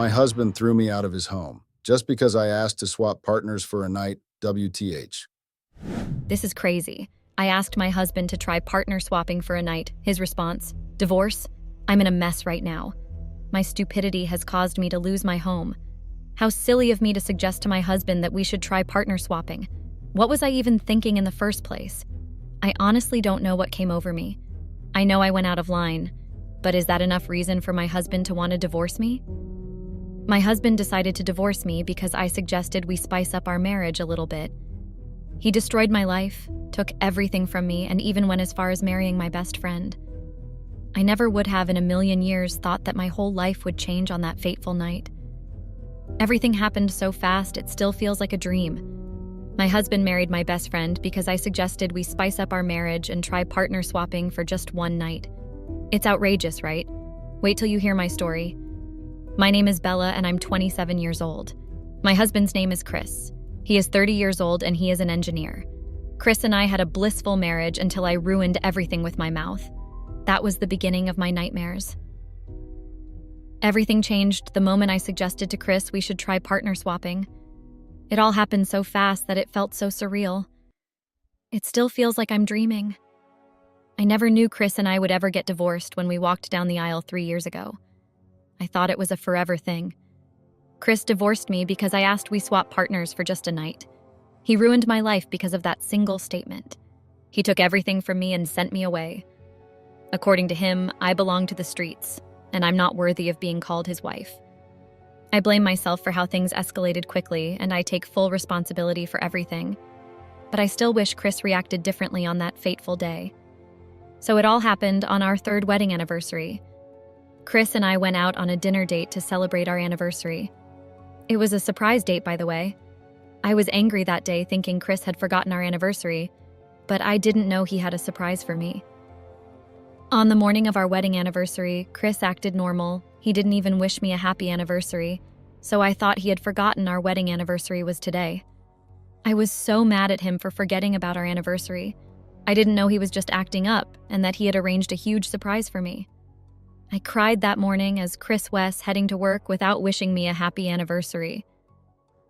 My husband threw me out of his home just because I asked to swap partners for a night, WTH. This is crazy. I asked my husband to try partner swapping for a night. His response, divorce? I'm in a mess right now. My stupidity has caused me to lose my home. How silly of me to suggest to my husband that we should try partner swapping. What was I even thinking in the first place? I honestly don't know what came over me. I know I went out of line, but is that enough reason for my husband to want to divorce me? My husband decided to divorce me because I suggested we spice up our marriage a little bit. He destroyed my life, took everything from me, and even went as far as marrying my best friend. I never would have in a million years thought that my whole life would change on that fateful night. Everything happened so fast, it still feels like a dream. My husband married my best friend because I suggested we spice up our marriage and try partner swapping for just one night. It's outrageous, right? Wait till you hear my story. My name is Bella and I'm 27 years old. My husband's name is Chris. He is 30 years old and he is an engineer. Chris and I had a blissful marriage until I ruined everything with my mouth. That was the beginning of my nightmares. Everything changed the moment I suggested to Chris we should try partner swapping. It all happened so fast that it felt so surreal. It still feels like I'm dreaming. I never knew Chris and I would ever get divorced when we walked down the aisle 3 years ago. I thought it was a forever thing. Chris divorced me because I asked we swap partners for just a night. He ruined my life because of that single statement. He took everything from me and sent me away. According to him, I belong to the streets, and I'm not worthy of being called his wife. I blame myself for how things escalated quickly, and I take full responsibility for everything. But I still wish Chris reacted differently on that fateful day. So it all happened on our 3rd wedding anniversary. Chris and I went out on a dinner date to celebrate our anniversary. It was a surprise date, by the way. I was angry that day thinking Chris had forgotten our anniversary, but I didn't know he had a surprise for me. On the morning of our wedding anniversary, Chris acted normal. He didn't even wish me a happy anniversary, so I thought he had forgotten our wedding anniversary was today. I was so mad at him for forgetting about our anniversary. I didn't know he was just acting up and that he had arranged a huge surprise for me. I cried that morning as Chris West heading to work without wishing me a happy anniversary.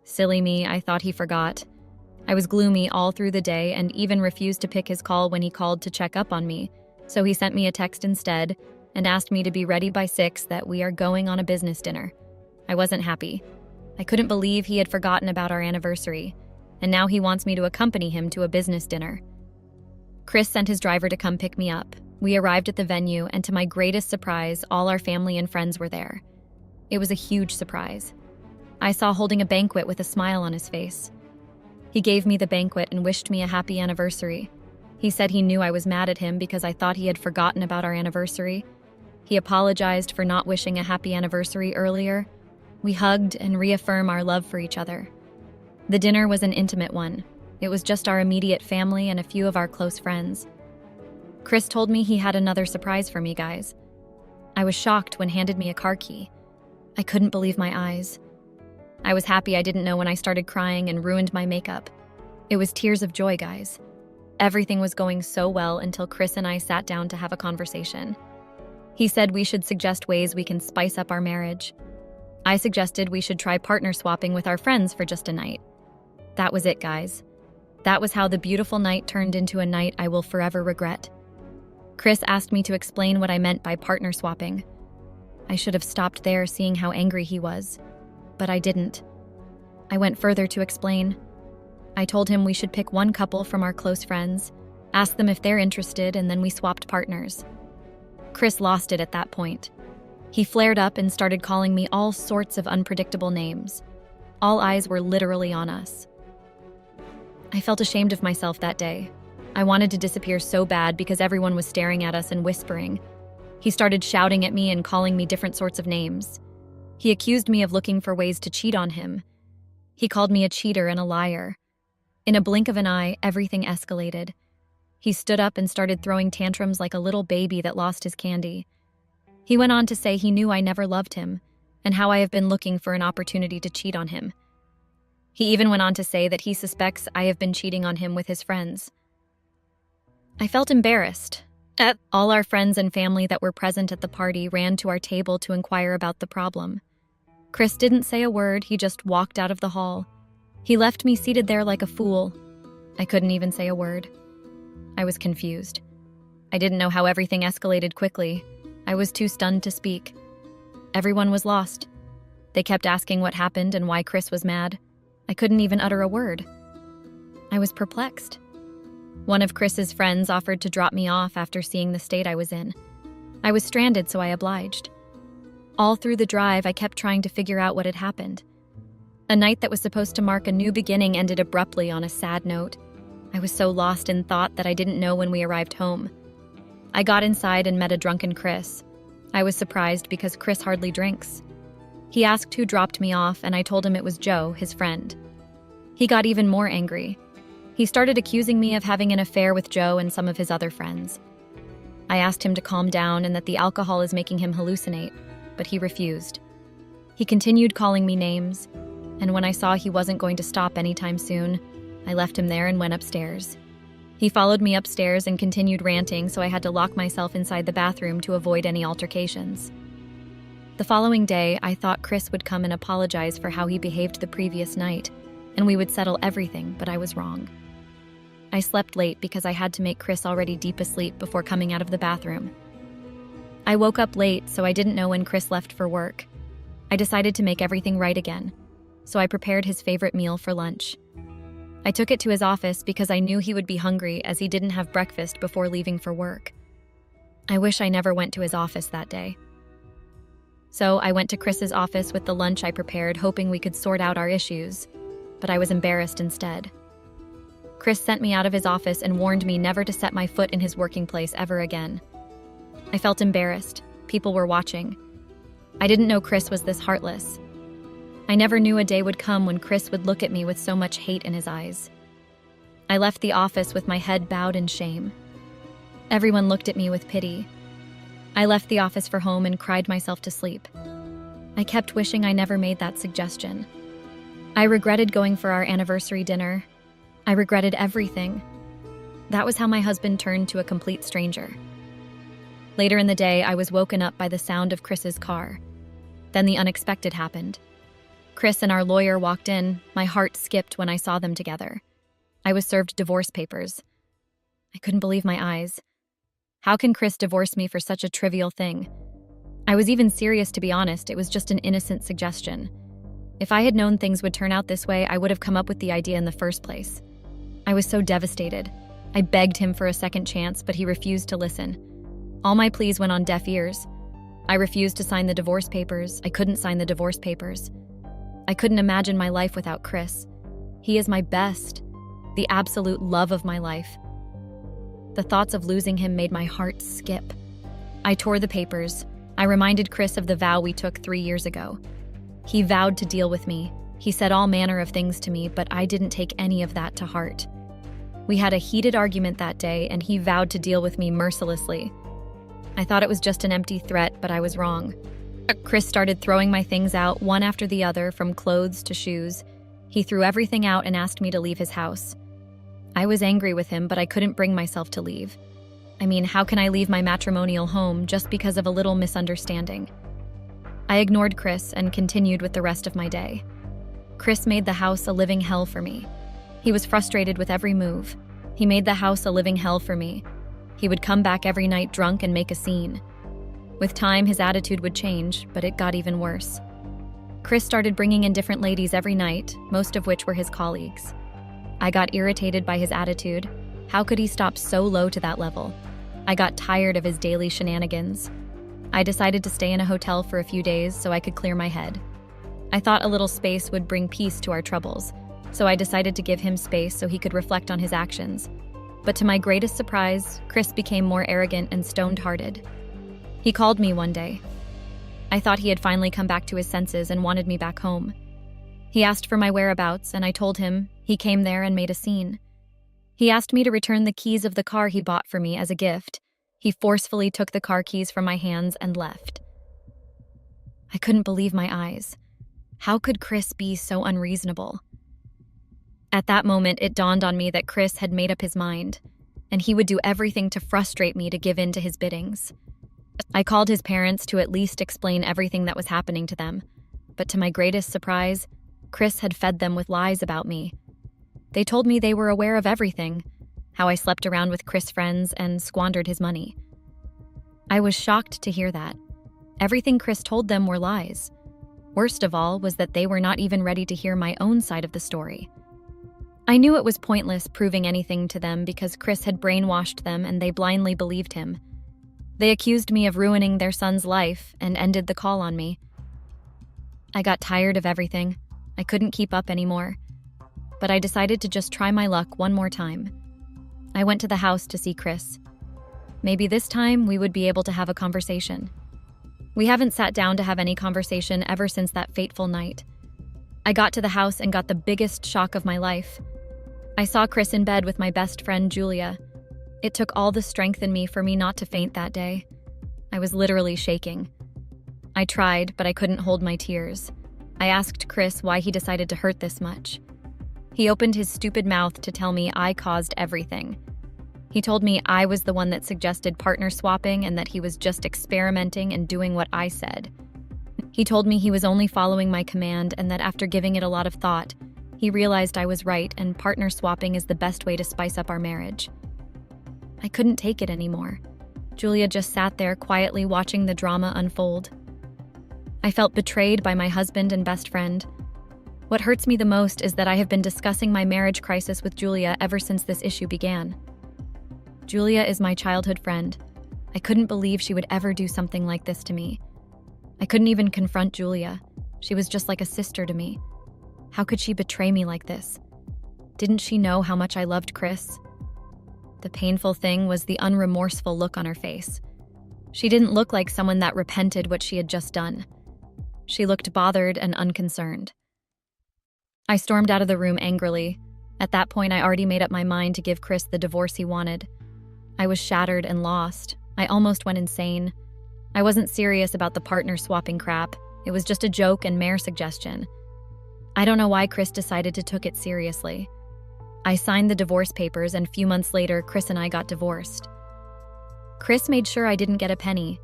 Silly me, I thought he forgot. I was gloomy all through the day and even refused to pick his call when he called to check up on me, so he sent me a text instead and asked me to be ready by 6 that we are going on a business dinner. I wasn't happy. I couldn't believe he had forgotten about our anniversary, and now he wants me to accompany him to a business dinner. Chris sent his driver to come pick me up. We arrived at the venue, and to my greatest surprise, all our family and friends were there. It was a huge surprise. I saw holding a banquet with a smile on his face. He gave me the banquet and wished me a happy anniversary. He said he knew I was mad at him because I thought he had forgotten about our anniversary. He apologized for not wishing a happy anniversary earlier. We hugged and reaffirmed our love for each other. The dinner was an intimate one. It was just our immediate family and a few of our close friends. Chris told me he had another surprise for me, guys. I was shocked when he handed me a car key. I couldn't believe my eyes. I was happy I didn't know when I started crying and ruined my makeup. It was tears of joy, guys. Everything was going so well until Chris and I sat down to have a conversation. He said we should suggest ways we can spice up our marriage. I suggested we should try partner swapping with our friends for just a night. That was it, guys. That was how the beautiful night turned into a night I will forever regret. Chris asked me to explain what I meant by partner swapping. I should have stopped there seeing how angry he was, but I didn't. I went further to explain. I told him we should pick one couple from our close friends, ask them if they're interested, and then we swapped partners. Chris lost it at that point. He flared up and started calling me all sorts of unpredictable names. All eyes were literally on us. I felt ashamed of myself that day. I wanted to disappear so bad because everyone was staring at us and whispering. He started shouting at me and calling me different sorts of names. He accused me of looking for ways to cheat on him. He called me a cheater and a liar. In a blink of an eye, everything escalated. He stood up and started throwing tantrums like a little baby that lost his candy. He went on to say he knew I never loved him and how I have been looking for an opportunity to cheat on him. He even went on to say that he suspects I have been cheating on him with his friends. I felt embarrassed. All our friends and family that were present at the party ran to our table to inquire about the problem. Chris didn't say a word, he just walked out of the hall. He left me seated there like a fool. I couldn't even say a word. I was confused. I didn't know how everything escalated quickly. I was too stunned to speak. Everyone was lost. They kept asking what happened and why Chris was mad. I couldn't even utter a word. I was perplexed. One of Chris's friends offered to drop me off after seeing the state I was in. I was stranded, so I obliged. All through the drive, I kept trying to figure out what had happened. A night that was supposed to mark a new beginning ended abruptly on a sad note. I was so lost in thought that I didn't know when we arrived home. I got inside and met a drunken Chris. I was surprised because Chris hardly drinks. He asked who dropped me off, and I told him it was Joe, his friend. He got even more angry. He started accusing me of having an affair with Joe and some of his other friends. I asked him to calm down and that the alcohol is making him hallucinate, but he refused. He continued calling me names, and when I saw he wasn't going to stop anytime soon, I left him there and went upstairs. He followed me upstairs and continued ranting, so I had to lock myself inside the bathroom to avoid any altercations. The following day, I thought Chris would come and apologize for how he behaved the previous night, and we would settle everything, but I was wrong. I slept late because I had to make Chris already deep asleep before coming out of the bathroom. I woke up late, so I didn't know when Chris left for work. I decided to make everything right again, so I prepared his favorite meal for lunch. I took it to his office because I knew he would be hungry as he didn't have breakfast before leaving for work. I wish I never went to his office that day. So I went to Chris's office with the lunch I prepared, hoping we could sort out our issues, but I was embarrassed instead. Chris sent me out of his office and warned me never to set my foot in his working place ever again. I felt embarrassed. People were watching. I didn't know Chris was this heartless. I never knew a day would come when Chris would look at me with so much hate in his eyes. I left the office with my head bowed in shame. Everyone looked at me with pity. I left the office for home and cried myself to sleep. I kept wishing I never made that suggestion. I regretted going for our anniversary dinner. I regretted everything. That was how my husband turned to a complete stranger. Later in the day, I was woken up by the sound of Chris's car. Then the unexpected happened. Chris and our lawyer walked in. My heart skipped when I saw them together. I was served divorce papers. I couldn't believe my eyes. How can Chris divorce me for such a trivial thing? I was even serious, to be honest. It was just an innocent suggestion. If I had known things would turn out this way, I would have come up with the idea in the first place. I was so devastated. I begged him for a second chance, but he refused to listen. All my pleas went on deaf ears. I refused to sign the divorce papers. I couldn't sign the divorce papers. I couldn't imagine my life without Chris. He is my best, the absolute love of my life. The thoughts of losing him made my heart skip. I tore the papers. I reminded Chris of the vow we took 3 years ago. He vowed to deal with me. He said all manner of things to me, but I didn't take any of that to heart. We had a heated argument that day, and he vowed to deal with me mercilessly. I thought it was just an empty threat, but I was wrong. Chris started throwing my things out, one after the other, from clothes to shoes. He threw everything out and asked me to leave his house. I was angry with him, but I couldn't bring myself to leave. I mean, how can I leave my matrimonial home just because of a little misunderstanding? I ignored Chris and continued with the rest of my day. Chris made the house a living hell for me. He was frustrated with every move. He made the house a living hell for me. He would come back every night drunk and make a scene. With time, his attitude would change, but it got even worse. Chris started bringing in different ladies every night, most of which were his colleagues. I got irritated by his attitude. How could he stop so low to that level? I got tired of his daily shenanigans. I decided to stay in a hotel for a few days so I could clear my head. I thought a little space would bring peace to our troubles, so I decided to give him space so he could reflect on his actions. But to my greatest surprise, Chris became more arrogant and stoned-hearted. He called me one day. I thought he had finally come back to his senses and wanted me back home. He asked for my whereabouts, and I told him. He came there and made a scene. He asked me to return the keys of the car he bought for me as a gift. He forcefully took the car keys from my hands and left. I couldn't believe my eyes. How could Chris be so unreasonable? At that moment, it dawned on me that Chris had made up his mind, and he would do everything to frustrate me to give in to his biddings. I called his parents to at least explain everything that was happening to them. but to my greatest surprise, Chris had fed them with lies about me. They told me they were aware of everything, how I slept around with Chris' friends and squandered his money. I was shocked to hear that. Everything Chris told them were lies. Worst of all was that they were not even ready to hear my own side of the story. I knew it was pointless proving anything to them because Chris had brainwashed them and they blindly believed him. They accused me of ruining their son's life and ended the call on me. I got tired of everything. I couldn't keep up anymore. But I decided to just try my luck one more time. I went to the house to see Chris. Maybe this time we would be able to have a conversation. We haven't sat down to have any conversation ever since that fateful night. I got to the house and got the biggest shock of my life. I saw Chris in bed with my best friend, Julia. It took all the strength in me for me not to faint that day. I was literally shaking. I tried, but I couldn't hold my tears. I asked Chris why he decided to hurt this much. He opened his stupid mouth to tell me I caused everything. He told me I was the one that suggested partner swapping and that he was just experimenting and doing what I said. He told me he was only following my command and that after giving it a lot of thought, he realized I was right and partner swapping is the best way to spice up our marriage. I couldn't take it anymore. Julia just sat there quietly watching the drama unfold. I felt betrayed by my husband and best friend. What hurts me the most is that I have been discussing my marriage crisis with Julia ever since this issue began. Julia is my childhood friend. I couldn't believe she would ever do something like this to me. I couldn't even confront Julia. She was just like a sister to me. How could she betray me like this? Didn't she know how much I loved Chris? The painful thing was the unremorseful look on her face. She didn't look like someone that repented what she had just done. She looked bothered and unconcerned. I stormed out of the room angrily. At that point, I already made up my mind to give Chris the divorce he wanted. I was shattered and lost. I almost went insane. I wasn't serious about the partner swapping crap. It was just a joke and mere suggestion. I don't know why Chris decided to take it seriously. I signed the divorce papers, and a few months later, Chris and I got divorced. Chris made sure I didn't get a penny.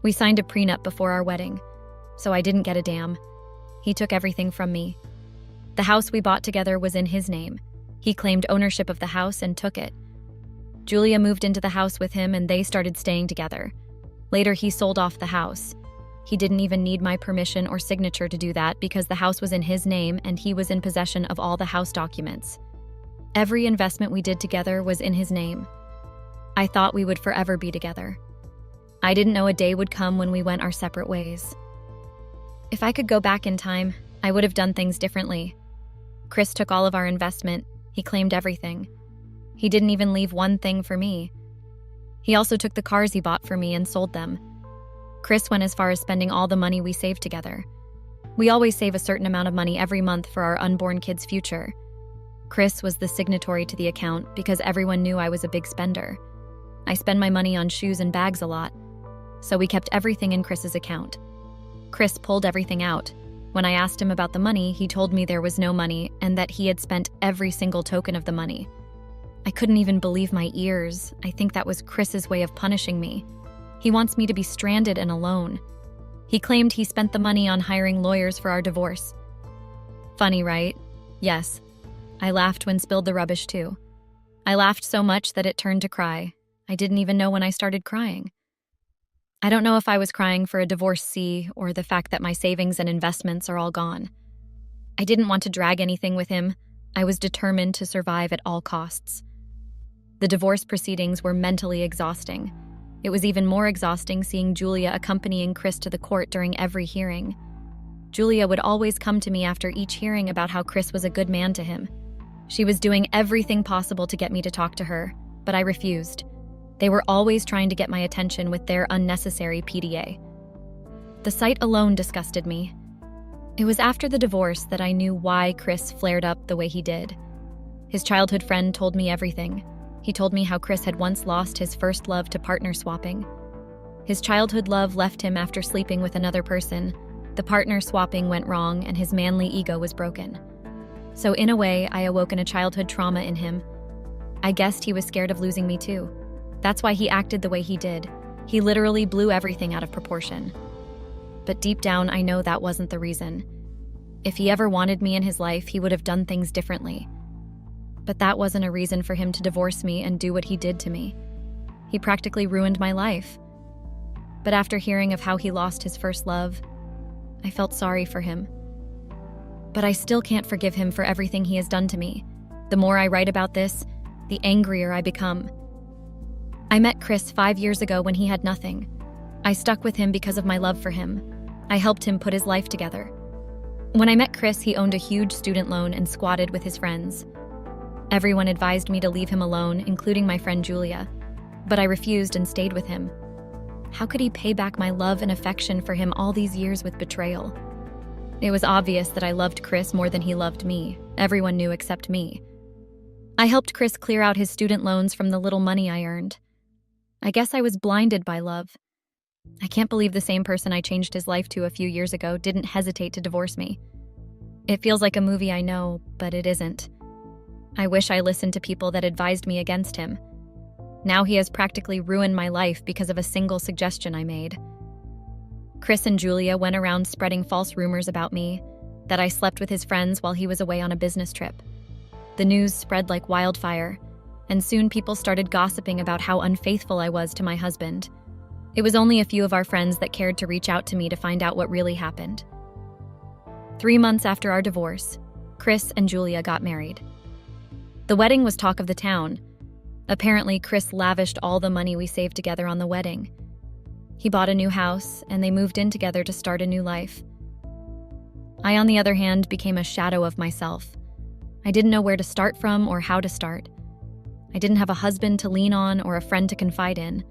We signed a prenup before our wedding, so I didn't get a damn. He took everything from me. The house we bought together was in his name. He claimed ownership of the house and took it. Julia moved into the house with him and they started staying together. Later, he sold off the house. He didn't even need my permission or signature to do that because the house was in his name and he was in possession of all the house documents. Every investment we did together was in his name. I thought we would forever be together. I didn't know a day would come when we went our separate ways. If I could go back in time, I would have done things differently. Chris took all of our investment. He claimed everything. He didn't even leave one thing for me. He also took the cars he bought for me and sold them. Chris went as far as spending all the money we saved together. We always save a certain amount of money every month for our unborn kid's future. Chris was the signatory to the account because everyone knew I was a big spender. I spend my money on shoes and bags a lot, so we kept everything in Chris's account. Chris pulled everything out. When I asked him about the money, he told me there was no money and that he had spent every single token of the money. I couldn't even believe my ears. I think that was Chris's way of punishing me. He wants me to be stranded and alone. He claimed he spent the money on hiring lawyers for our divorce. Funny, right? Yes. I laughed when spilled the rubbish too. I laughed so much that it turned to cry. I didn't even know when I started crying. I don't know if I was crying for a divorcee or the fact that my savings and investments are all gone. I didn't want to drag anything with him. I was determined to survive at all costs. The divorce proceedings were mentally exhausting. It was even more exhausting seeing Julia accompanying Chris to the court during every hearing. Julia would always come to me after each hearing about how Chris was a good man to him. She was doing everything possible to get me to talk to her, but I refused. They were always trying to get my attention with their unnecessary PDA. The sight alone disgusted me. It was after the divorce that I knew why Chris flared up the way he did. His childhood friend told me everything. He told me how Chris had once lost his first love to partner swapping. His childhood love left him after sleeping with another person. The partner swapping went wrong and his manly ego was broken. So in a way, I awoken a childhood trauma in him. I guessed he was scared of losing me too. That's why he acted the way he did. He literally blew everything out of proportion. but deep down I know that wasn't the reason. If he ever wanted me in his life, he would have done things differently. But that wasn't a reason for him to divorce me and do what he did to me. He practically ruined my life. But after hearing of how he lost his first love, I felt sorry for him. But I still can't forgive him for everything he has done to me. The more I write about this, the angrier I become. I met Chris 5 years ago when he had nothing. I stuck with him because of my love for him. I helped him put his life together. When I met Chris, he owned a huge student loan and squatted with his friends. Everyone advised me to leave him alone, including my friend Julia, but I refused and stayed with him. How could he pay back my love and affection for him all these years with betrayal? It was obvious that I loved Chris more than he loved me. Everyone knew except me. I helped Chris clear out his student loans from the little money I earned. I guess I was blinded by love. I can't believe the same person I changed his life to a few years ago didn't hesitate to divorce me. It feels like a movie, I know, but it isn't. I wish I listened to people that advised me against him. Now he has practically ruined my life because of a single suggestion I made. Chris and Julia went around spreading false rumors about me, that I slept with his friends while he was away on a business trip. The news spread like wildfire, and soon people started gossiping about how unfaithful I was to my husband. It was only a few of our friends that cared to reach out to me to find out what really happened. 3 months after our divorce, Chris and Julia got married. The wedding was talk of the town. Apparently, Chris lavished all the money we saved together on the wedding. He bought a new house, and they moved in together to start a new life. I, on the other hand, became a shadow of myself. I didn't know where to start from or how to start. I didn't have a husband to lean on or a friend to confide in.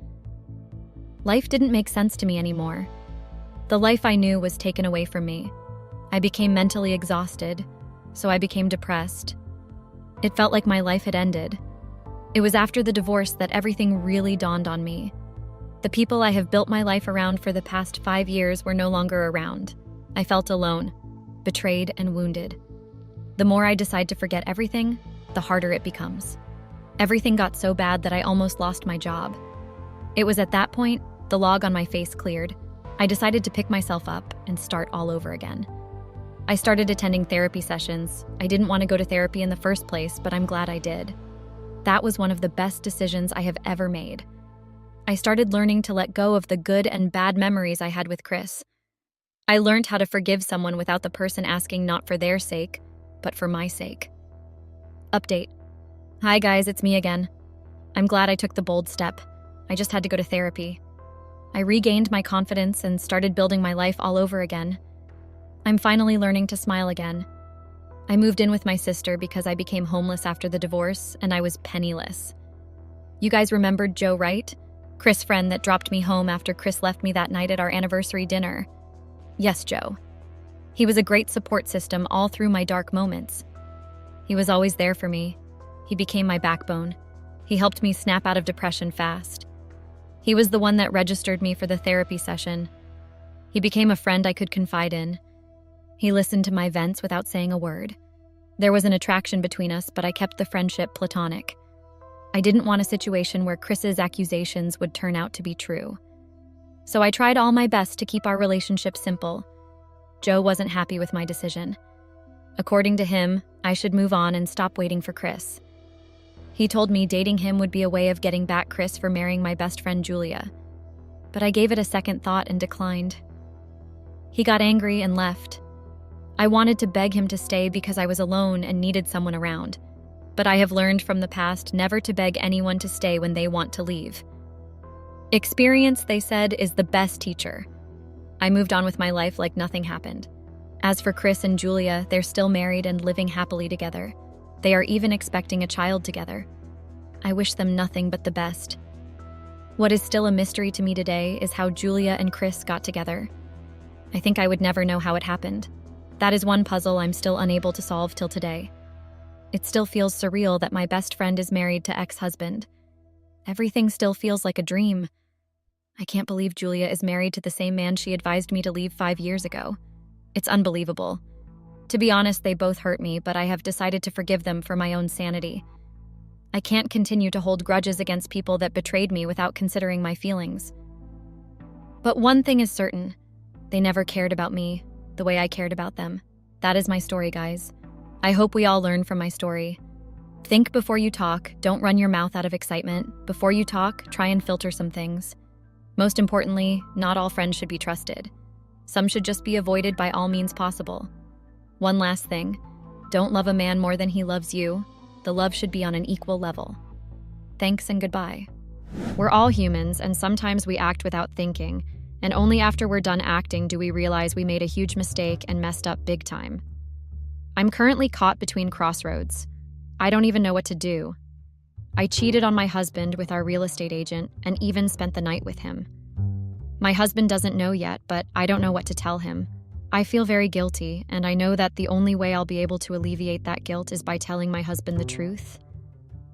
Life didn't make sense to me anymore. The life I knew was taken away from me. I became mentally exhausted, so I became depressed. It felt like my life had ended. It was after the divorce that everything really dawned on me. The people I have built my life around for the past 5 years were no longer around. I felt alone, betrayed, and wounded. The more I decide to forget everything, the harder it becomes. Everything got so bad that I almost lost my job. It was at that point, the log on my face cleared. I decided to pick myself up and start all over again. I started attending therapy sessions. I didn't want to go to therapy in the first place, but I'm glad I did. That was one of the best decisions I have ever made. I started learning to let go of the good and bad memories I had with Chris. I learned how to forgive someone without the person asking not for their sake, but for my sake. Update. Hi guys, it's me again. I'm glad I took the bold step. I just had to go to therapy. I regained my confidence and started building my life all over again. I'm finally learning to smile again. I moved in with my sister because I became homeless after the divorce and I was penniless. You guys remembered Joe, right? Chris' friend that dropped me home after Chris left me that night at our anniversary dinner. Yes, Joe. He was a great support system all through my dark moments. He was always there for me. He became my backbone. He helped me snap out of depression fast. He was the one that registered me for the therapy session. He became a friend I could confide in. He listened to my vents without saying a word. There was an attraction between us, but I kept the friendship platonic. I didn't want a situation where Chris's accusations would turn out to be true. So I tried all my best to keep our relationship simple. Joe wasn't happy with my decision. According to him, I should move on and stop waiting for Chris. He told me dating him would be a way of getting back Chris for marrying my best friend Julia. But I gave it a second thought and declined. He got angry and left. I wanted to beg him to stay because I was alone and needed someone around. But I have learned from the past never to beg anyone to stay when they want to leave. Experience, they said, is the best teacher. I moved on with my life like nothing happened. As for Chris and Julia, they're still married and living happily together. They are even expecting a child together. I wish them nothing but the best. What is still a mystery to me today is how Julia and Chris got together. I think I would never know how it happened. That is one puzzle I'm still unable to solve till today. It still feels surreal that my best friend is married to ex-husband. Everything still feels like a dream. I can't believe Julia is married to the same man she advised me to leave 5 years ago. It's unbelievable. To be honest, they both hurt me, but I have decided to forgive them for my own sanity. I can't continue to hold grudges against people that betrayed me without considering my feelings. But one thing is certain. They never cared about me the way I cared about them. That is my story, guys. I hope we all learn from my story. Think before you talk. Don't run your mouth out of excitement. Before you talk, try and filter some things. Most importantly, not all friends should be trusted. Some should just be avoided by all means possible. One last thing. Don't love a man more than he loves you. The love should be on an equal level. Thanks and goodbye. We're all humans, and sometimes we act without thinking, and only after we're done acting do we realize we made a huge mistake and messed up big time. I'm currently caught between crossroads. I don't even know what to do. I cheated on my husband with our real estate agent and even spent the night with him. My husband doesn't know yet, but I don't know what to tell him. I feel very guilty, and I know that the only way I'll be able to alleviate that guilt is by telling my husband the truth.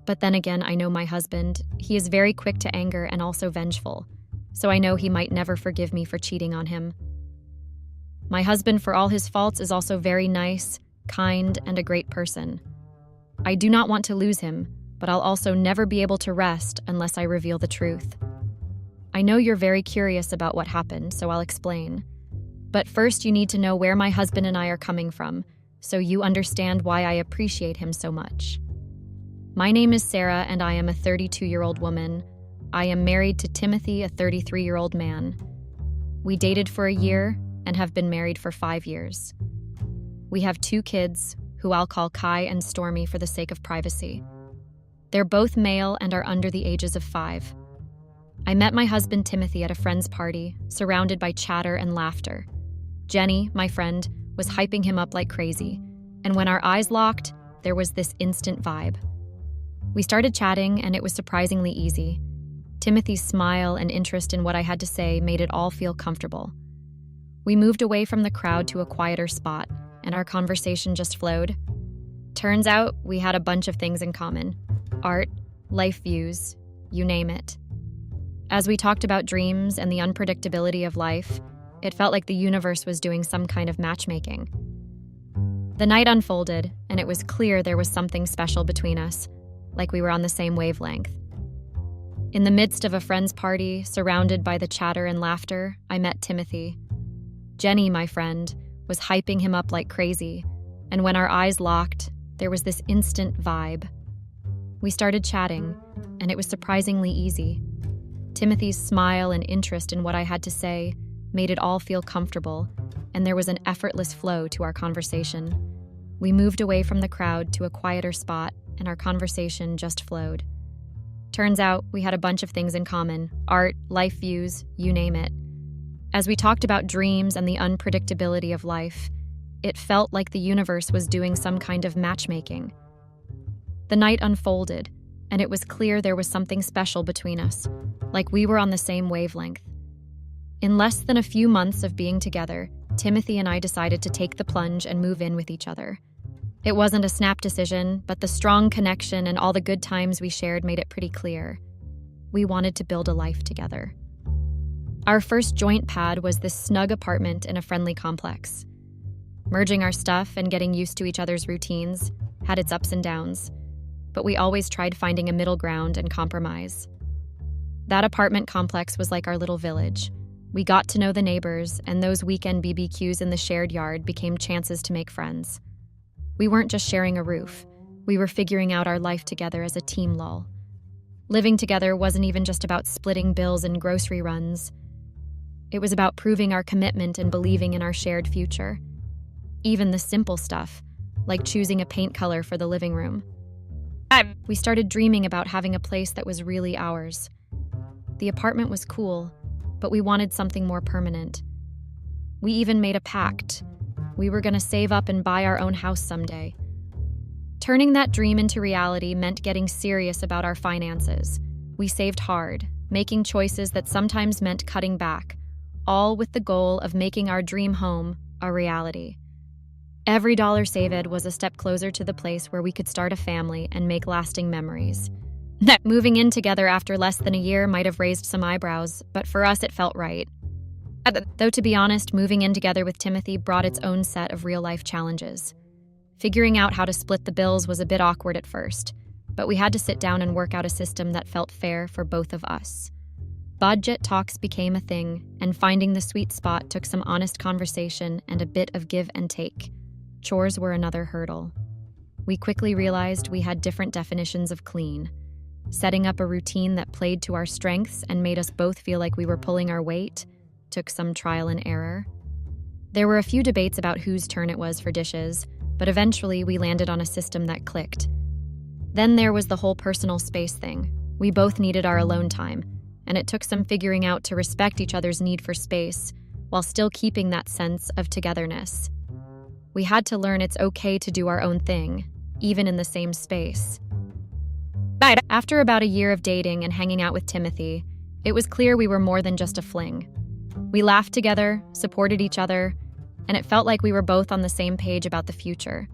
But then again, I know my husband. He is very quick to anger and also vengeful, so I know he might never forgive me for cheating on him. My husband, for all his faults, is also very nice, kind, and a great person. I do not want to lose him, but I'll also never be able to rest unless I reveal the truth. I know you're very curious about what happened, so I'll explain. But first, you need to know where my husband and I are coming from, so you understand why I appreciate him so much. My name is Sarah, and I am a 32-year-old woman. I am married to Timothy, a 33-year-old man. We dated for a year and have been married for 5 years. We have 2 kids, who I'll call Kai and Stormy for the sake of privacy. They're both male and are under the ages of 5. I met my husband Timothy at a friend's party, surrounded by chatter and laughter. Jenny, my friend, was hyping him up like crazy, and when our eyes locked, there was this instant vibe. We started chatting, and it was surprisingly easy. Timothy's smile and interest in what I had to say made it all feel comfortable. We moved away from the crowd to a quieter spot, and our conversation just flowed. Turns out we had a bunch of things in common: art, life views, you name it. As we talked about dreams and the unpredictability of life, it felt like the universe was doing some kind of matchmaking. The night unfolded, and it was clear there was something special between us, like we were on the same wavelength. In the midst of a friend's party, surrounded by the chatter and laughter, I met Timothy. Jenny, my friend, was hyping him up like crazy, and when our eyes locked, there was this instant vibe. We started chatting, and it was surprisingly easy. Timothy's smile and interest in what I had to say made it all feel comfortable, and there was an effortless flow to our conversation. We moved away from the crowd to a quieter spot, and our conversation just flowed. Turns out we had a bunch of things in common: art, life views, you name it. As we talked about dreams and the unpredictability of life, it felt like the universe was doing some kind of matchmaking. The night unfolded, and it was clear there was something special between us, like we were on the same wavelength. In less than a few months of being together, Timothy and I decided to take the plunge and move in with each other. It wasn't a snap decision, but the strong connection and all the good times we shared made it pretty clear. We wanted to build a life together. Our first joint pad was this snug apartment in a friendly complex. Merging our stuff and getting used to each other's routines had its ups and downs, but we always tried finding a middle ground and compromise. That apartment complex was like our little village. We got to know the neighbors, and those weekend BBQs in the shared yard became chances to make friends. We weren't just sharing a roof. We were figuring out our life together as a team lol. Living together wasn't even just about splitting bills and grocery runs. It was about proving our commitment and believing in our shared future. Even the simple stuff, like choosing a paint color for the living room. We started dreaming about having a place that was really ours. The apartment was cool, but we wanted something more permanent. We even made a pact. We were going to save up and buy our own house someday. Turning that dream into reality meant getting serious about our finances. We saved hard, making choices that sometimes meant cutting back, all with the goal of making our dream home a reality. Every dollar saved was a step closer to the place where we could start a family and make lasting memories. Moving in together after less than a year might have raised some eyebrows, but for us it felt right. Though to be honest, moving in together with Timothy brought its own set of real-life challenges. Figuring out how to split the bills was a bit awkward at first, but we had to sit down and work out a system that felt fair for both of us. Budget talks became a thing, and finding the sweet spot took some honest conversation and a bit of give and take. Chores were another hurdle. We quickly realized we had different definitions of clean. Setting up a routine that played to our strengths and made us both feel like we were pulling our weight took some trial and error. There were a few debates about whose turn it was for dishes, but eventually we landed on a system that clicked. Then there was the whole personal space thing. We both needed our alone time, and it took some figuring out to respect each other's need for space while still keeping that sense of togetherness. We had to learn it's okay to do our own thing, even in the same space. After about a year of dating and hanging out with Timothy, it was clear we were more than just a fling. We laughed together, supported each other, and it felt like we were both on the same page about the future.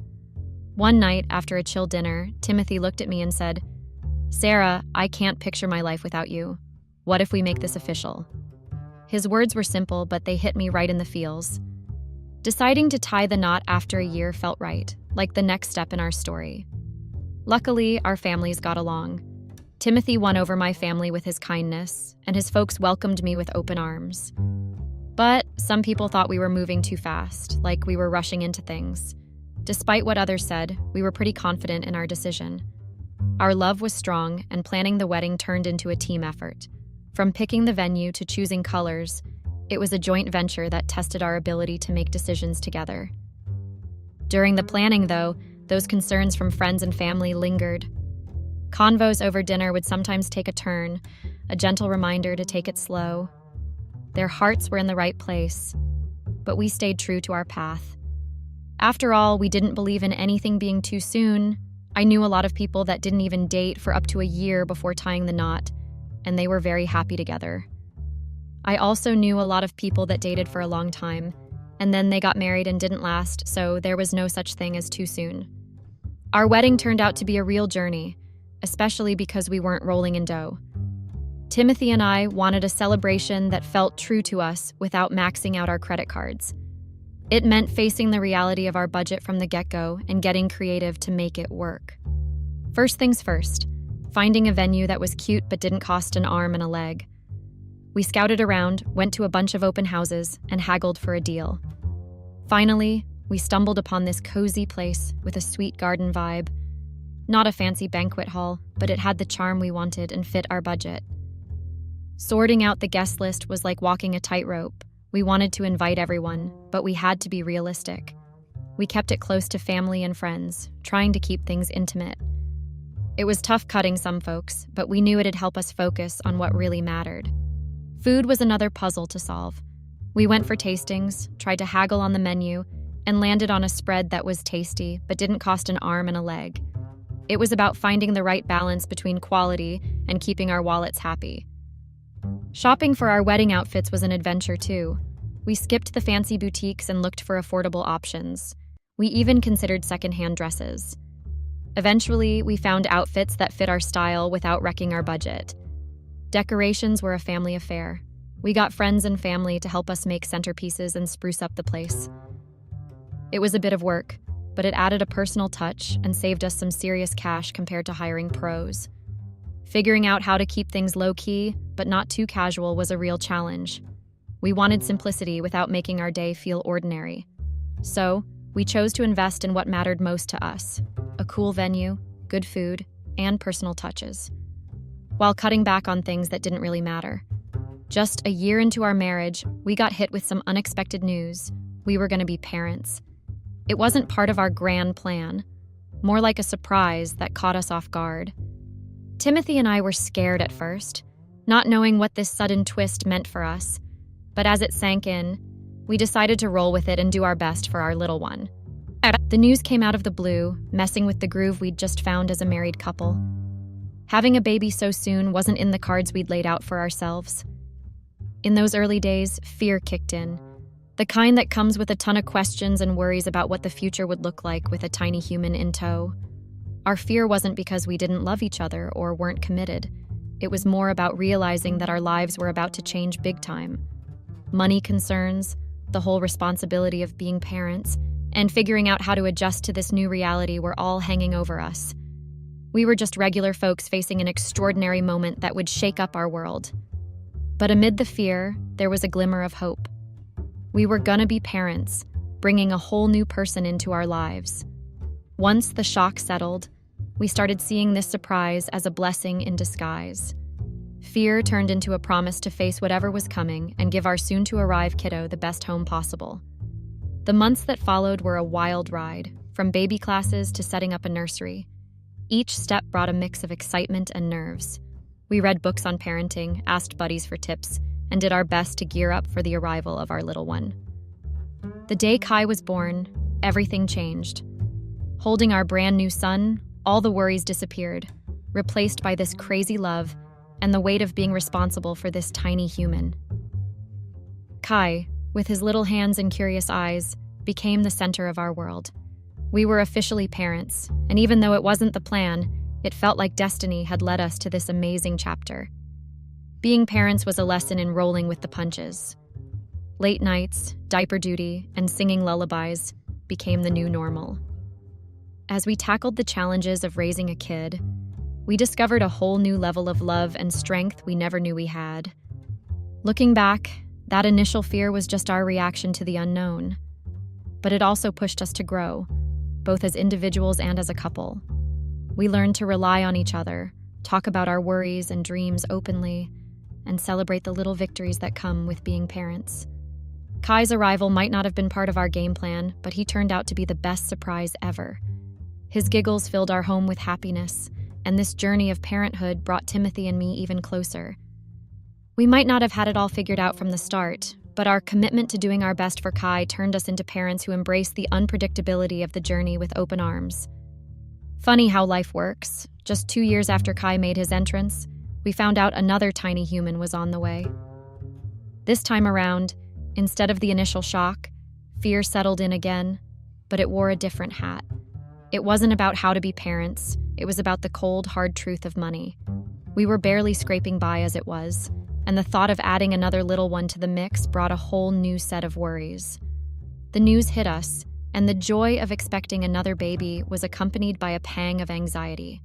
One night, after a chill dinner, Timothy looked at me and said, "Sarah, I can't picture my life without you. What if we make this official?" His words were simple, but they hit me right in the feels. Deciding to tie the knot after a year felt right, like the next step in our story. Luckily, our families got along. Timothy won over my family with his kindness, and his folks welcomed me with open arms. But some people thought we were moving too fast, like we were rushing into things. Despite what others said, we were pretty confident in our decision. Our love was strong, and planning the wedding turned into a team effort. From picking the venue to choosing colors, it was a joint venture that tested our ability to make decisions together. During the planning, though, those concerns from friends and family lingered. Convos over dinner would sometimes take a turn, a gentle reminder to take it slow. Their hearts were in the right place, but we stayed true to our path. After all, we didn't believe in anything being too soon. I knew a lot of people that didn't even date for up to a year before tying the knot, and they were very happy together. I also knew a lot of people that dated for a long time, and then they got married and didn't last, so there was no such thing as too soon. Our wedding turned out to be a real journey, especially because we weren't rolling in dough. Timothy and I wanted a celebration that felt true to us without maxing out our credit cards. It meant facing the reality of our budget from the get-go and getting creative to make it work. First things first, finding a venue that was cute but didn't cost an arm and a leg. We scouted around, went to a bunch of open houses, and haggled for a deal. Finally, we stumbled upon this cozy place with a sweet garden vibe. Not a fancy banquet hall, but it had the charm we wanted and fit our budget. Sorting out the guest list was like walking a tightrope. We wanted to invite everyone, but we had to be realistic. We kept it close to family and friends, trying to keep things intimate. It was tough cutting some folks, but we knew it'd help us focus on what really mattered. Food was another puzzle to solve. We went for tastings, tried to haggle on the menu, and landed on a spread that was tasty but didn't cost an arm and a leg. It was about finding the right balance between quality and keeping our wallets happy. Shopping for our wedding outfits was an adventure too. We skipped the fancy boutiques and looked for affordable options. We even considered secondhand dresses. Eventually, we found outfits that fit our style without wrecking our budget. Decorations were a family affair. We got friends and family to help us make centerpieces and spruce up the place. It was a bit of work, but it added a personal touch and saved us some serious cash compared to hiring pros. Figuring out how to keep things low-key, but not too casual, was a real challenge. We wanted simplicity without making our day feel ordinary. So, we chose to invest in what mattered most to us: a cool venue, good food, and personal touches, while cutting back on things that didn't really matter. Just a year into our marriage, we got hit with some unexpected news. We were going to be parents. It wasn't part of our grand plan, more like a surprise that caught us off guard. Timothy and I were scared at first, not knowing what this sudden twist meant for us. But as it sank in, we decided to roll with it and do our best for our little one. The news came out of the blue, messing with the groove we'd just found as a married couple. Having a baby so soon wasn't in the cards we'd laid out for ourselves. In those early days, fear kicked in, the kind that comes with a ton of questions and worries about what the future would look like with a tiny human in tow. Our fear wasn't because we didn't love each other or weren't committed. It was more about realizing that our lives were about to change big time. Money concerns, the whole responsibility of being parents, and figuring out how to adjust to this new reality were all hanging over us. We were just regular folks facing an extraordinary moment that would shake up our world. But amid the fear, there was a glimmer of hope. We were gonna be parents, bringing a whole new person into our lives. Once the shock settled, we started seeing this surprise as a blessing in disguise. Fear turned into a promise to face whatever was coming and give our soon-to-arrive kiddo the best home possible. The months that followed were a wild ride, from baby classes to setting up a nursery. Each step brought a mix of excitement and nerves. We read books on parenting, asked buddies for tips, and did our best to gear up for the arrival of our little one. The day Kai was born, everything changed. Holding our brand new son, all the worries disappeared, replaced by this crazy love and the weight of being responsible for this tiny human. Kai, with his little hands and curious eyes, became the center of our world. We were officially parents, and even though it wasn't the plan, it felt like destiny had led us to this amazing chapter. Being parents was a lesson in rolling with the punches. Late nights, diaper duty, and singing lullabies became the new normal. As we tackled the challenges of raising a kid, we discovered a whole new level of love and strength we never knew we had. Looking back, that initial fear was just our reaction to the unknown. But it also pushed us to grow, both as individuals and as a couple. We learned to rely on each other, talk about our worries and dreams openly, and celebrate the little victories that come with being parents. Kai's arrival might not have been part of our game plan, but he turned out to be the best surprise ever. His giggles filled our home with happiness, and this journey of parenthood brought Timothy and me even closer. We might not have had it all figured out from the start, but our commitment to doing our best for Kai turned us into parents who embraced the unpredictability of the journey with open arms. Funny how life works. Just 2 years after Kai made his entrance, we found out another tiny human was on the way. This time around, instead of the initial shock, fear settled in again, but it wore a different hat. It wasn't about how to be parents, it was about the cold, hard truth of money. We were barely scraping by as it was, and the thought of adding another little one to the mix brought a whole new set of worries. The news hit us, and the joy of expecting another baby was accompanied by a pang of anxiety.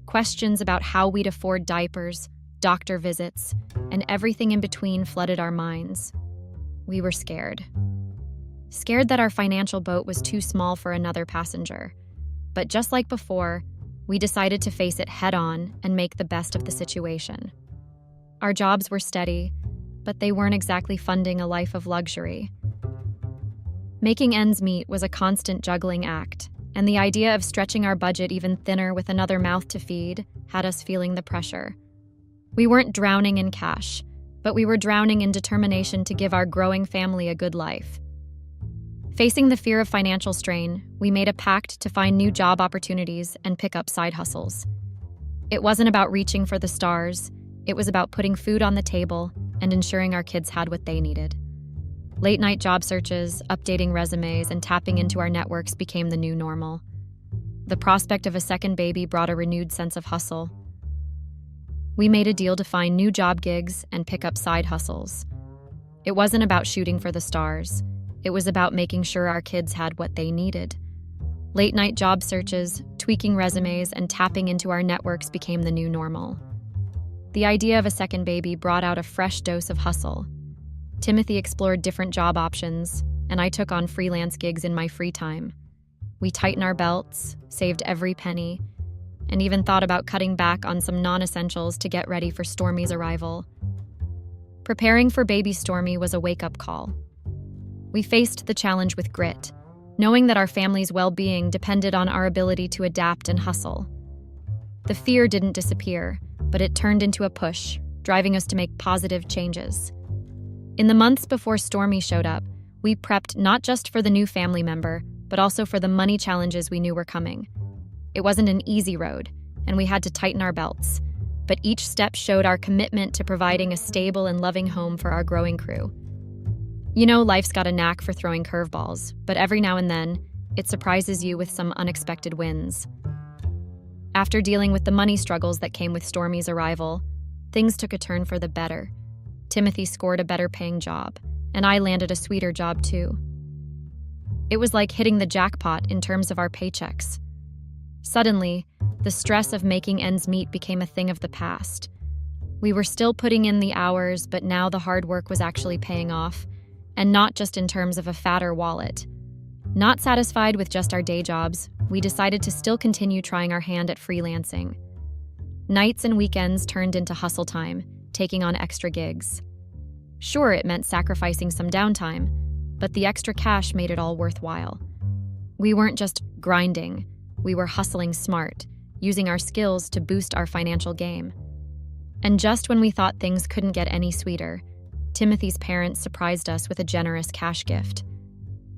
Questions about how we'd afford diapers, doctor visits, and everything in between flooded our minds. We were scared. Scared that our financial boat was too small for another passenger. But just like before, we decided to face it head-on and make the best of the situation. Our jobs were steady, but they weren't exactly funding a life of luxury. Making ends meet was a constant juggling act, and the idea of stretching our budget even thinner with another mouth to feed had us feeling the pressure. We weren't drowning in cash, but we were drowning in determination to give our growing family a good life. Facing the fear of financial strain, we made a pact to find new job opportunities and pick up side hustles. It wasn't about reaching for the stars, it was about putting food on the table and ensuring our kids had what they needed. Late-night job searches, updating resumes, and tapping into our networks became the new normal. The prospect of a second baby brought a renewed sense of hustle. We made a deal to find new job gigs and pick up side hustles. It wasn't about shooting for the stars. It was about making sure our kids had what they needed. Late-night job searches, tweaking resumes, and tapping into our networks became the new normal. The idea of a second baby brought out a fresh dose of hustle. Timothy explored different job options, and I took on freelance gigs in my free time. We tightened our belts, saved every penny, and even thought about cutting back on some non-essentials to get ready for Stormy's arrival. Preparing for baby Stormy was a wake-up call. We faced the challenge with grit, knowing that our family's well-being depended on our ability to adapt and hustle. The fear didn't disappear, but it turned into a push, driving us to make positive changes. In the months before Stormy showed up, we prepped not just for the new family member, but also for the money challenges we knew were coming. It wasn't an easy road, and we had to tighten our belts, but each step showed our commitment to providing a stable and loving home for our growing crew. You know, life's got a knack for throwing curveballs, but every now and then, it surprises you with some unexpected wins. After dealing with the money struggles that came with Stormy's arrival, things took a turn for the better. Timothy scored a better-paying job, and I landed a sweeter job too. It was like hitting the jackpot in terms of our paychecks. Suddenly, the stress of making ends meet became a thing of the past. We were still putting in the hours, but now the hard work was actually paying off, and not just in terms of a fatter wallet. Not satisfied with just our day jobs, we decided to still continue trying our hand at freelancing. Nights and weekends turned into hustle time, taking on extra gigs. Sure, it meant sacrificing some downtime, but the extra cash made it all worthwhile. We weren't just grinding, we were hustling smart, using our skills to boost our financial game. And just when we thought things couldn't get any sweeter, Timothy's parents surprised us with a generous cash gift.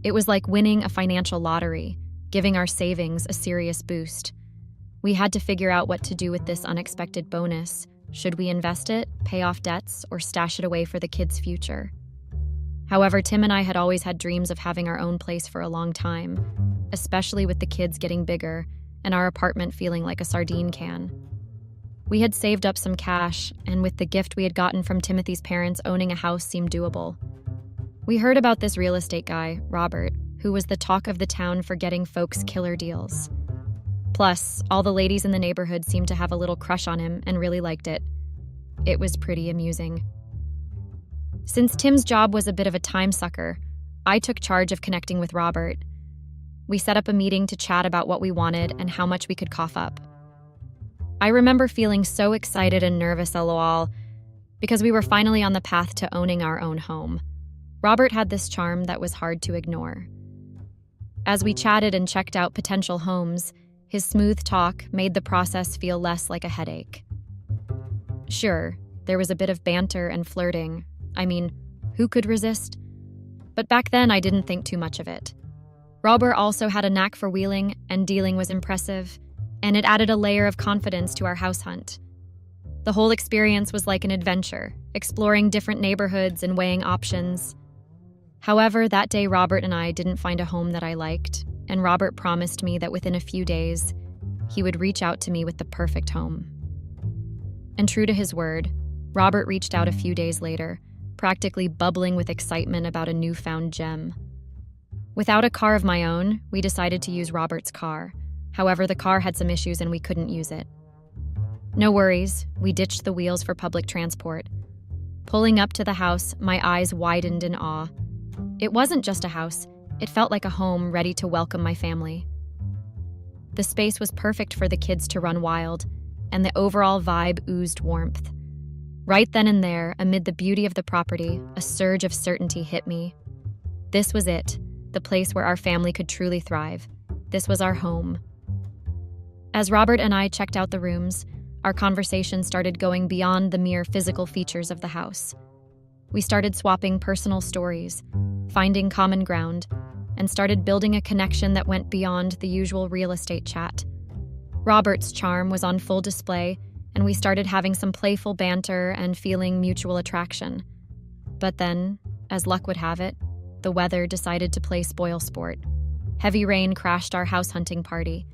It was like winning a financial lottery, giving our savings a serious boost. We had to figure out what to do with this unexpected bonus. Should we invest it, pay off debts, or stash it away for the kids' future? However, Tim and I had always had dreams of having our own place for a long time, especially with the kids getting bigger and our apartment feeling like a sardine can. We had saved up some cash, and with the gift we had gotten from Timothy's parents, owning a house seemed doable. We heard about this real estate guy, Robert, who was the talk of the town for getting folks killer deals. Plus, all the ladies in the neighborhood seemed to have a little crush on him and really liked it. It was pretty amusing. Since Tim's job was a bit of a time sucker, I took charge of connecting with Robert. We set up a meeting to chat about what we wanted and how much we could cough up. I remember feeling so excited and nervous, lol, because we were finally on the path to owning our own home. Robert had this charm that was hard to ignore. As we chatted and checked out potential homes, his smooth talk made the process feel less like a headache. Sure, there was a bit of banter and flirting. I mean, who could resist? But back then, I didn't think too much of it. Robert also had a knack for wheeling, and dealing was impressive, and it added a layer of confidence to our house hunt. The whole experience was like an adventure, exploring different neighborhoods and weighing options. However, that day Robert and I didn't find a home that I liked, and Robert promised me that within a few days, he would reach out to me with the perfect home. And true to his word, Robert reached out a few days later, practically bubbling with excitement about a newfound gem. Without a car of my own, we decided to use Robert's car. However, the car had some issues and we couldn't use it. No worries, we ditched the wheels for public transport. Pulling up to the house, my eyes widened in awe. It wasn't just a house, it felt like a home ready to welcome my family. The space was perfect for the kids to run wild, and the overall vibe oozed warmth. Right then and there, amid the beauty of the property, a surge of certainty hit me. This was it, the place where our family could truly thrive. This was our home. As Robert and I checked out the rooms, our conversation started going beyond the mere physical features of the house. We started swapping personal stories, finding common ground, and started building a connection that went beyond the usual real estate chat. Robert's charm was on full display, and we started having some playful banter and feeling mutual attraction. But then, as luck would have it, the weather decided to play spoilsport. Heavy rain crashed our house hunting party.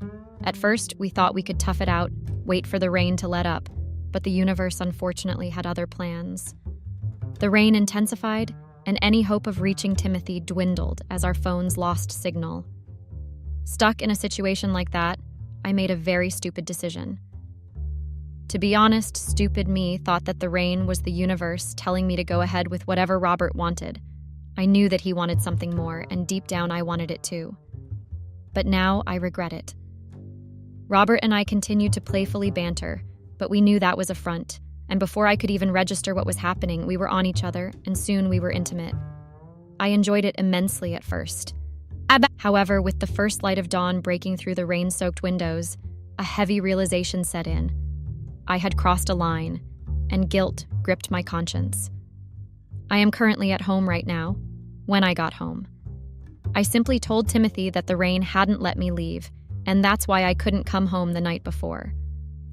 At first, we thought we could tough it out, wait for the rain to let up, but the universe unfortunately had other plans. The rain intensified, and any hope of reaching Timothy dwindled as our phones lost signal. Stuck in a situation like that, I made a very stupid decision. To be honest, stupid me thought that the rain was the universe telling me to go ahead with whatever Robert wanted. I knew that he wanted something more, and deep down I wanted it too. But now I regret it. Robert and I continued to playfully banter, but we knew that was a front, and before I could even register what was happening, we were on each other, and soon we were intimate. I enjoyed it immensely at first. However, with the first light of dawn breaking through the rain-soaked windows, a heavy realization set in. I had crossed a line, and guilt gripped my conscience. I am currently at home right now, when I got home. I simply told Timothy that the rain hadn't let me leave, and that's why I couldn't come home the night before.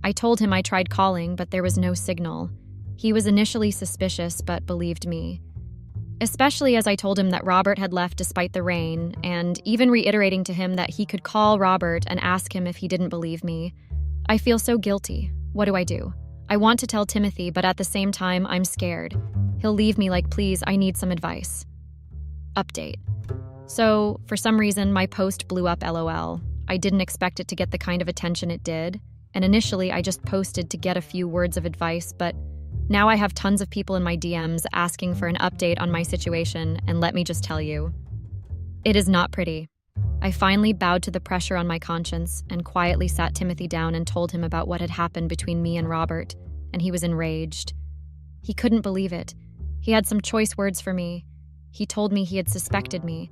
I told him I tried calling, but there was no signal. He was initially suspicious, but believed me. Especially as I told him that Robert had left despite the rain, and even reiterating to him that he could call Robert and ask him if he didn't believe me. I feel so guilty. What do? I want to tell Timothy, but at the same time, I'm scared. He'll leave me like, please, I need some advice. Update. So, for some reason, my post blew up, lol. I didn't expect it to get the kind of attention it did, and initially I just posted to get a few words of advice, but Now I have tons of people in my DMs asking for an update on my situation, and let me just tell you, it is not pretty. I finally bowed to the pressure on my conscience and quietly sat Timothy down and told him about what had happened between me and Robert, and he was enraged. He couldn't believe it. He had some choice words for me. He told me he had suspected me,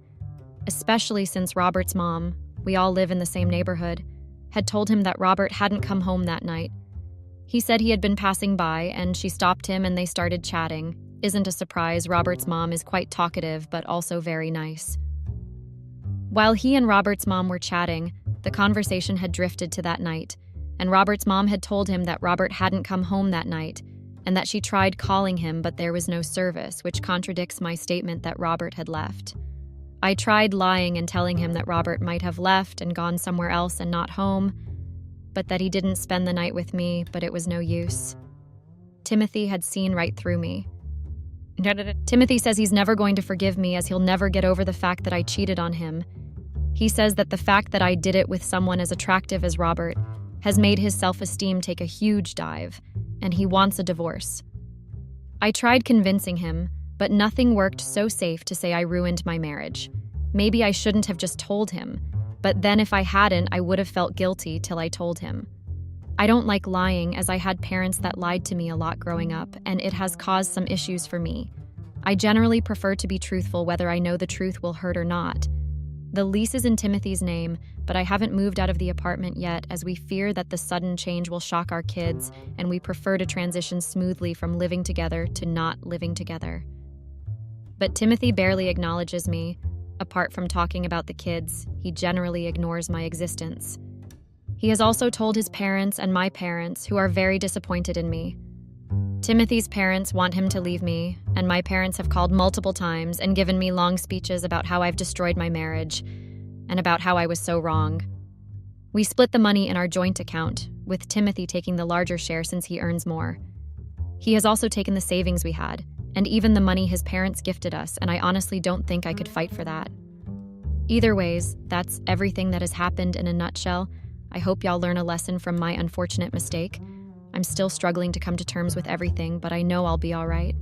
especially since Robert's mom, we all live in the same neighborhood, had told him that Robert hadn't come home that night. He said he had been passing by and she stopped him and they started chatting. Isn't a surprise, Robert's mom is quite talkative but also very nice. While he and Robert's mom were chatting, the conversation had drifted to that night, and Robert's mom had told him that Robert hadn't come home that night, and that she tried calling him but there was no service, which contradicts my statement that Robert had left. I tried lying and telling him that Robert might have left and gone somewhere else and not home, but that he didn't spend the night with me, but it was no use. Timothy had seen right through me. Timothy says he's never going to forgive me as he'll never get over the fact that I cheated on him. He says that the fact that I did it with someone as attractive as Robert has made his self-esteem take a huge dive, and he wants a divorce. I tried convincing him, but nothing worked so safe to say I ruined my marriage. Maybe I shouldn't have just told him, but then if I hadn't, I would have felt guilty till I told him. I don't like lying as I had parents that lied to me a lot growing up, and it has caused some issues for me. I generally prefer to be truthful whether I know the truth will hurt or not. The lease is in Timothy's name, but I haven't moved out of the apartment yet as we fear that the sudden change will shock our kids, and we prefer to transition smoothly from living together to not living together. But Timothy barely acknowledges me. Apart from talking about the kids, he generally ignores my existence. He has also told his parents and my parents, who are very disappointed in me. Timothy's parents want him to leave me, and my parents have called multiple times and given me long speeches about how I've destroyed my marriage and about how I was so wrong. We split the money in our joint account, with Timothy taking the larger share since he earns more. He has also taken the savings we had, and even the money his parents gifted us, and I honestly don't think I could fight for that. Either ways, that's everything that has happened in a nutshell. I hope y'all learn a lesson from my unfortunate mistake. I'm still struggling to come to terms with everything, but I know I'll be all right.